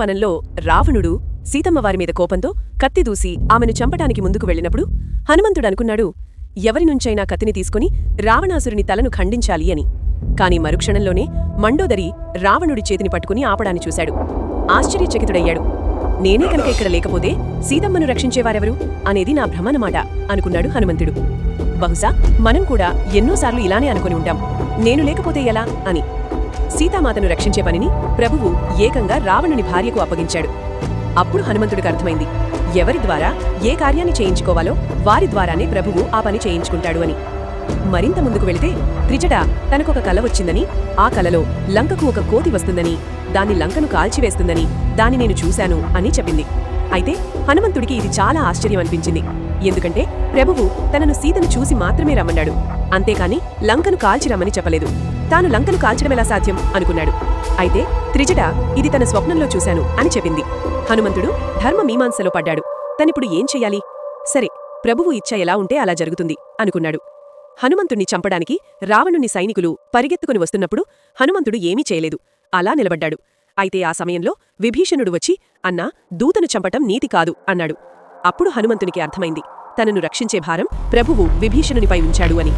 వనంలో రావణుడు సీతమ్మవారి మీద కోపంతో కత్తి దూసి ఆమెను చంపటానికి ముందుకు వెళ్ళినప్పుడు హనుమంతుడనుకున్నాడు, ఎవరినుంచైనా కత్తిని తీసుకుని రావణాసురుని తలను ఖండించాలి అని. కాని మరుక్షణంలోనే మండోదరి రావణుడి చేతిని పట్టుకుని ఆపడాన్ని చూశాడు. ఆశ్చర్యచకితుడయ్యాడు. నేనే కనుక ఇక్కడ లేకపోతే సీతమ్మను రక్షించేవారెవరు అనేది నా భ్రమనమాట అనుకున్నాడు హనుమంతుడు. బహుశా మనం కూడా ఎన్నోసార్లు ఇలానే అనుకుని ఉంటాం, నేను లేకపోతే ఎలా అని. సీతామాతను రక్షించే పనిని ప్రభువు ఏకంగా రావణుని భార్యకు అప్పగించాడు. అప్పుడు హనుమంతుడికి అర్థమైంది, ఎవరి ద్వారా ఏ కార్యాన్ని చేయించుకోవాలో వారి ద్వారానే ప్రభువు ఆ పని చేయించుకుంటాడు అని. మరింత ముందుకు వెళితే త్రిజట తనకొక కల వచ్చిందని, ఆ కలలో లంకకు ఒక కోతి వస్తుందని, దాన్ని లంకను కాల్చివేస్తుందని, దాన్ని నేను చూశాను అని చెప్పింది. అయితే హనుమంతుడికి ఇది చాలా ఆశ్చర్యం అనిపించింది. ఎందుకంటే ప్రభువు తనను సీతను చూసి మాత్రమే రమ్మన్నాడు, అంతేకాని లంకను కాల్చి రమ్మని చెప్పలేదు. తాను లంకను కాల్చడమెలా సాధ్యం అనుకున్నాడు. అయితే త్రిజట ఇది తన స్వప్నంలో చూశాను అని చెప్పింది. హనుమంతుడు ధర్మ మీమాంసలో పడ్డాడు. తనిప్పుడు ఏం చెయ్యాలి? సరే, ప్రభువు ఇచ్చ ఎలా ఉంటే అలా జరుగుతుంది అనుకున్నాడు. హనుమంతుణ్ణి చంపడానికి రావణుని సైనికులు పరిగెత్తుకుని వస్తున్నప్పుడు హనుమంతుడు ఏమీ చేయలేదు, అలా నిలబడ్డాడు. అయితే ఆ సమయంలో విభీషణుడు వచ్చి, అన్నా, దూతను చంపటం నీతి కాదు అన్నాడు. అప్పుడు హనుమంతునికి అర్థమైంది, తనను రక్షించే భారం ప్రభువు విభీషణునిపై ఉంచాడు అని.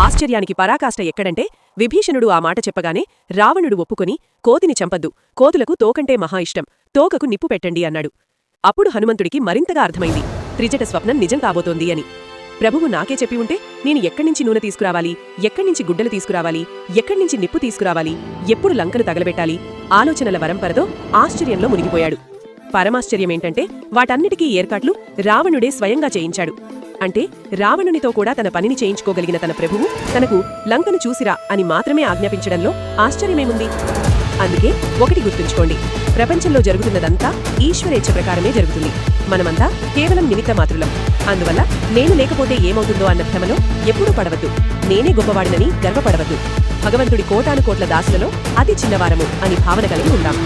ఆశ్చర్యానికి పరాకాష్ట ఎక్కడంటే, విభీషణుడు ఆ మాట చెప్పగానే రావణుడు ఒప్పుకొని, కోతిని చంపద్దు, కోతులకు తోకంటే మహా ఇష్టం, తోకకు నిప్పు పెట్టండి అన్నాడు. అప్పుడు హనుమంతుడికి మరింతగా అర్థమైంది, త్రిజట స్వప్నం నిజం కాబోతోంది అని. ప్రభువు నాకే చెప్పి ఉంటే నేను ఎక్కడ్నించి నూనె తీసుకురావాలి, ఎక్కడ్నించి గుడ్డలు తీసుకురావాలి, ఎక్కడ్నించి నిప్పు తీసుకురావాలి, ఎప్పుడు లంకను తగలబెట్టాలి, ఆలోచనల వరంపరతో ఆశ్చర్యంలో మునిగిపోయాడు. పరమాశ్చర్యమేంటంటే వాటన్నిటికీ ఏర్పాట్లు రావణుడే స్వయంగా చేయించాడు. అంటే రావణునితో కూడా తన పనిని చేయించుకోగలిగిన తన ప్రభువు తనకు లంకను చూసిరా అని మాత్రమే ఆజ్ఞాపించడంలో ఆశ్చర్యమేముంది? అందుకే ఒకటి గుర్తుంచుకోండి, ప్రపంచంలో జరుగుతున్నదంతా ఈశ్వరేచ్ఛ ప్రకారమే జరుగుతుంది. మనమంతా కేవలం నిమిత్త మాత్రులం. అందువల్ల నేను లేకపోతే ఏమవుతుందో అన్న భ్రమలో ఎప్పుడూ పడవద్దు. నేనే గొప్పవాడినని గర్వపడవద్దు. భగవంతుడి కోటాను కోట్ల దాసులలో అతి చిన్నవారము అని భావన కలిగి ఉందాం.